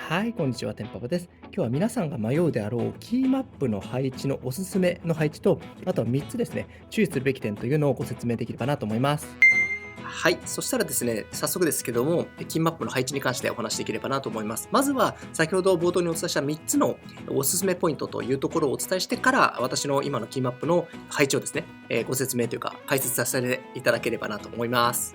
はい、こんにちは、てんぱぱです。今日は皆さんが迷うであろうキーマップの配置のおすすめの配置と、あとは3つですね、注意するべき点というのをご説明できればなと思います。はい。そしたらですね、早速ですけども、キーマップの配置に関してお話しできればなと思います。まずは、先ほど冒頭にお伝えした3つのおすすめポイントというところをお伝えしてから、私の今のキーマップの配置をですね、ご説明というか、解説させていただければなと思います。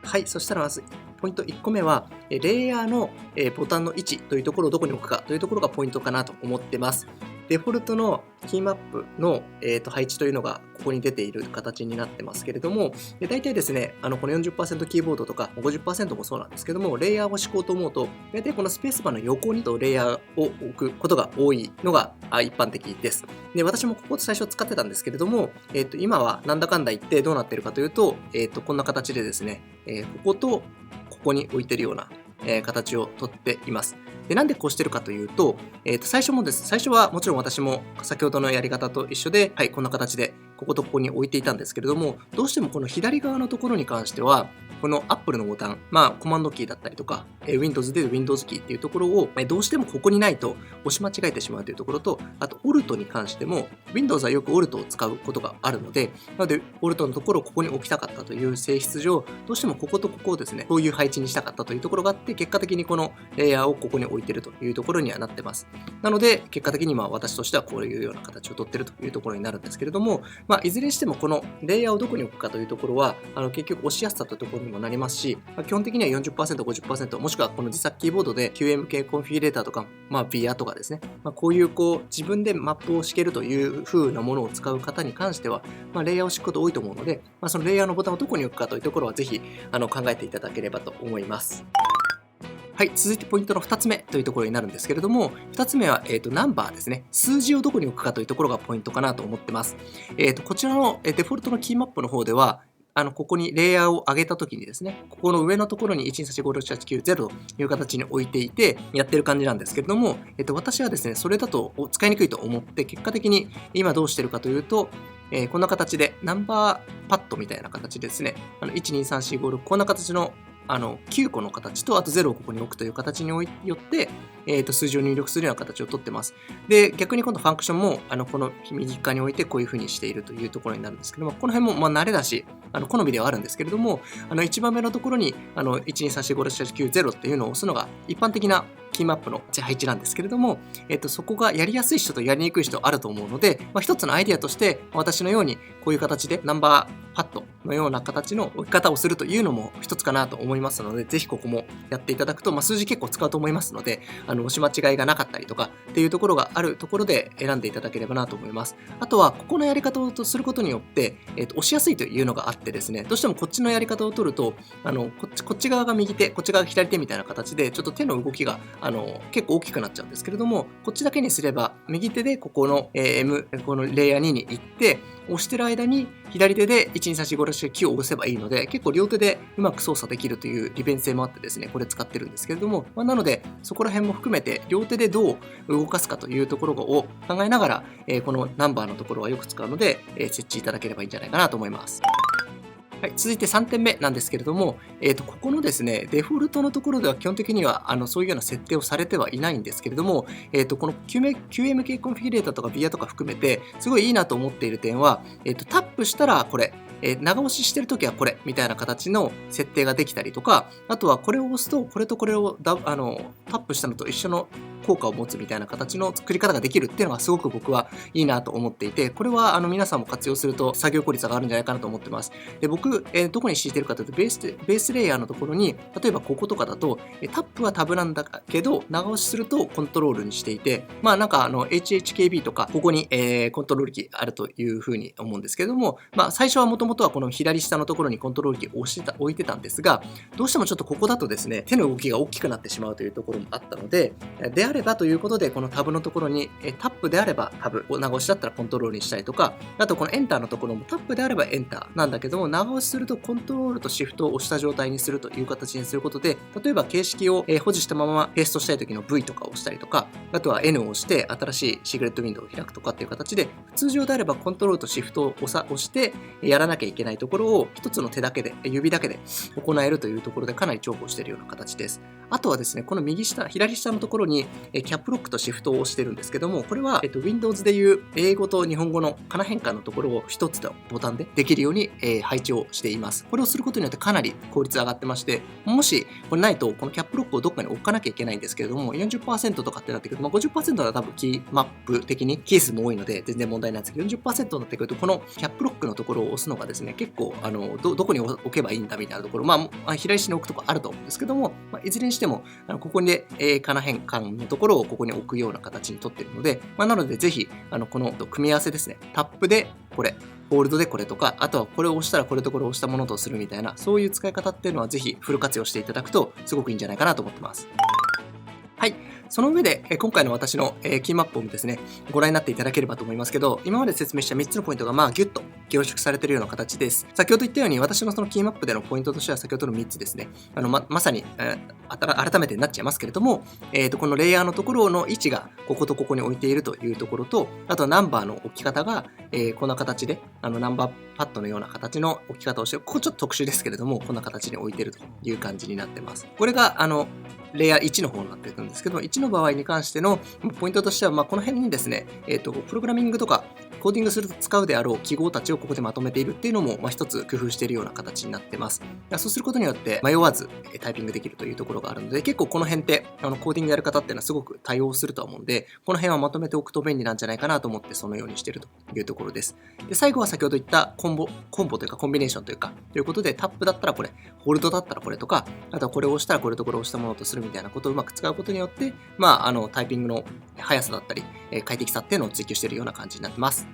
はい。そしたらまず、ポイント1個目は、レイヤーのボタンの位置というところをどこに置くかというところがポイントかなと思ってます。デフォルトのキーマップの、配置というのがここに出ている形になってますけれども、大体ですね、この40%キーボードとか50%もそうなんですけども、レイヤーを敷こうと思うと、大体このスペースバーの横にとレイヤーを置くことが多いのが一般的です。で、私もここ最初使ってたんですけれども、今はなんだかんだ言ってどうなってるかというと、こんな形でですね、こことここに置いてるような形をとっています。で、なんでこうしてるかというと、最初はもちろん私も先ほどのやり方と一緒で、はい、こんな形で、こことここに置いていたんですけれども、どうしてもこの左側のところに関しては、この Apple のボタン、コマンドキーだったりとか、Windows で Windows キーっていうところを、どうしてもここにないと押し間違えてしまうというところと、あと Alt に関しても、Windows はよく Alt を使うことがあるので、なので Alt のところをここに置きたかったという性質上、どうしてもこことここをですね、そういう配置にしたかったというところがあって、結果的にこのレイヤーをここに置いているというところにはなってます。なので、結果的に私としてはこういうような形をとっているというところになるんですけれども、いずれにしてもこのレイヤーをどこに置くかというところは、結局押しやすさというところにもなりますし、基本的には40%、50%、もしくはこの自作キーボードで QMK コンフィギュレーターとか、VIA とかですね、こういう自分でマップを敷けるという風なものを使う方に関しては、レイヤーを敷くこと多いと思うので、そのレイヤーのボタンをどこに置くかというところはぜひ考えていただければと思います。はい、続いてポイントの2つ目というところになるんですけれども、2つ目は、ナンバーですね。数字をどこに置くかというところがポイントかなと思ってます。こちらのデフォルトのキーマップの方では、ここにレイヤーを上げたときにですね、ここの上のところに123456790という形に置いていてやってる感じなんですけれども、私はですね、それだと使いにくいと思って、結果的に今どうしてるかというと、こんな形でナンバーパッドみたいな形でですね、12345こんな形の9個の形と、あと0をここに置くという形によって、数字を入力するような形をとってます。で、逆に今度ファンクションも、この右側に置いてこういう風にしているというところになるんですけども、この辺も慣れだし、好みではあるんですけれども、一番目のところに、123456790っていうのを押すのが一般的なキーマップの配置なんですけれども、そこがやりやすい人とやりにくい人あると思うので、一つのアイデアとして、私のようにこういう形でナンバーパッドのような形の置き方をするというのも一つかなと思いますので、ぜひここもやっていただくと、数字結構使うと思いますので、押し間違いがなかったりとかっていうところがあるところで選んでいただければなと思います。あとは、ここのやり方をすることによって、押しやすいというのがあってですね、どうしてもこっちのやり方を取ると、こっち側が右手、こっち側が左手みたいな形で、ちょっと手の動きが、結構大きくなっちゃうんですけれども、こっちだけにすれば、右手でここの、このレイヤー2に行って、押してる間に左手で1234569を押せばいいので、結構両手でうまく操作できるという利便性もあってですね、これ使ってるんですけれども、なので、そこら辺も含めて、両手でどう動かすかというところを考えながら、このナンバーのところはよく使うので、設置いただければいいんじゃないかなと思います。はい、続いて3点目なんですけれども、ここのですね、デフォルトのところでは基本的にはそういうような設定をされてはいないんですけれども、この QMK コンフィギュレーターとか VIA とか含めて、すごいいいなと思っている点は、タップしたらこれ、長押ししてるときはこれみたいな形の設定ができたりとか、あとはこれを押すと、これとこれをタップしたのと一緒の効果を持つみたいな形の作り方ができるっていうのがすごく僕はいいなと思っていて、これは皆さんも活用すると作業効率が上がるんじゃないかなと思ってます。で、僕、どこに敷いてるかというと、ベースレイヤーのところに、例えばこことかだと、タップはタブなんだけど、長押しするとコントロールにしていて、HHKB とか、ここに、コントロールキーあるというふうに思うんですけれども、最初はもともとはこの左下のところにコントロールキーを置いてたんですが、どうしてもちょっとここだとですね、手の動きが大きくなってしまうというところもあったので、であればということで、このタブのところにタップであればタブ、長押しだったらコントロールにしたりとか、あとこのエンターのところもタップであればエンターなんだけども、長押しするとコントロールとシフトを押した状態にするという形にすることで、例えば形式を保持したままペーストしたい時の V とかを押したりとか、あとは N を押して新しいシークレットウィンドウを開くとかっていう形で、通常であればコントロールとシフトを押してやらなきゃいけないところを一つの手だけで、指だけで行えるというところでかなり重宝しているような形です。あとはですね、この左下のところにキャップロックとシフトを押してるんですけども、これはWindows でいう英語と日本語のかな変換のところを一つのボタンでできるように配置をしています。これをすることによってかなり効率上がってまして、もしこれないとこのキャップロックをどっかに置かなきゃいけないんですけれども、40% とかってなってくると、50% は多分キーマップ的にキー数も多いので全然問題ないんですけど、40% になってくるとこのキャップロックのところを押すのがですね、結構どこに置けばいいんだみたいなところ、左下に置くとこあると思うんですけども、いずれにしてもここにかな変換のところをここに置くような形にとっているので、なのでぜひこの組み合わせですね、タップでこれ、ホールドでこれとか、あとはこれを押したらこれとこれを押したものとするみたいな、そういう使い方っていうのはぜひフル活用していただくとすごくいいんじゃないかなと思ってます。はい。その上で、今回の私のキーマップをですね、ご覧になっていただければと思いますけど、今まで説明した3つのポイントがギュッと凝縮されているような形です。先ほど言ったように、私のそのキーマップでのポイントとしては先ほどの3つですね。まさに、改めてなっちゃいますけれども、このレイヤーのところの位置がこことここに置いているというところと、あとはナンバーの置き方が、こんな形で、ナンバーパッドのような形の置き方をして、ここちょっと特殊ですけれども、こんな形に置いているという感じになってます。これが、レイヤー1の方になっていくんですけど、1の場合に関してのポイントとしては、この辺にですね、プログラミングとかコーディングすると使うであろう記号たちをここでまとめているっていうのも、一つ工夫しているような形になってます。そうすることによって迷わずタイピングできるというところがあるので、結構この辺ってコーディングやる方っていうのはすごく対応するとは思うんで、この辺はまとめておくと便利なんじゃないかなと思ってそのようにしているというところです。で、最後は先ほど言ったコンボというかコンビネーションということで、タップだったらこれ、ホールドだったらこれとか、あとはこれを押したらこれとこれを押したものとするみたいなことをうまく使うことによって、タイピングの速さだったり、快適さっていうのを追求しているような感じになってます。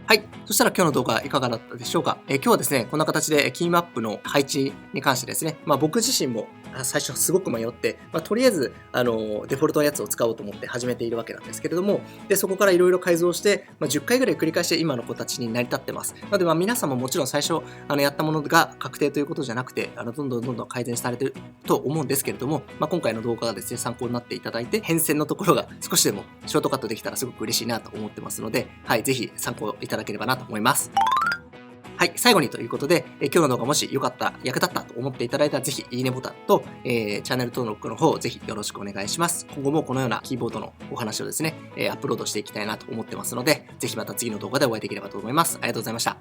はい。そしたら今日の動画いかがだったでしょうか。今日はですね、こんな形でキーマップの配置に関してですね、僕自身も最初すごく迷って、とりあえずデフォルトのやつを使おうと思って始めているわけなんですけれども、でそこからいろいろ改造して、10回ぐらい繰り返して今の子たちに成り立ってます。なので皆さんももちろん最初やったものが確定ということじゃなくて、どんどん改善されてると思うんですけれども、今回の動画がですね、参考になっていただいて、変遷のところが少しでもショートカットできたらすごく嬉しいなと思ってますので、はい、ぜひ参考いただければなと思います。はい、最後にということで、今日の動画もしよかった、役立ったと思っていただいたら、ぜひいいねボタンと、チャンネル登録の方をぜひよろしくお願いします。今後もこのようなキーボードのお話をですね、アップロードしていきたいなと思ってますので、ぜひまた次の動画でお会いできればと思います。ありがとうございました。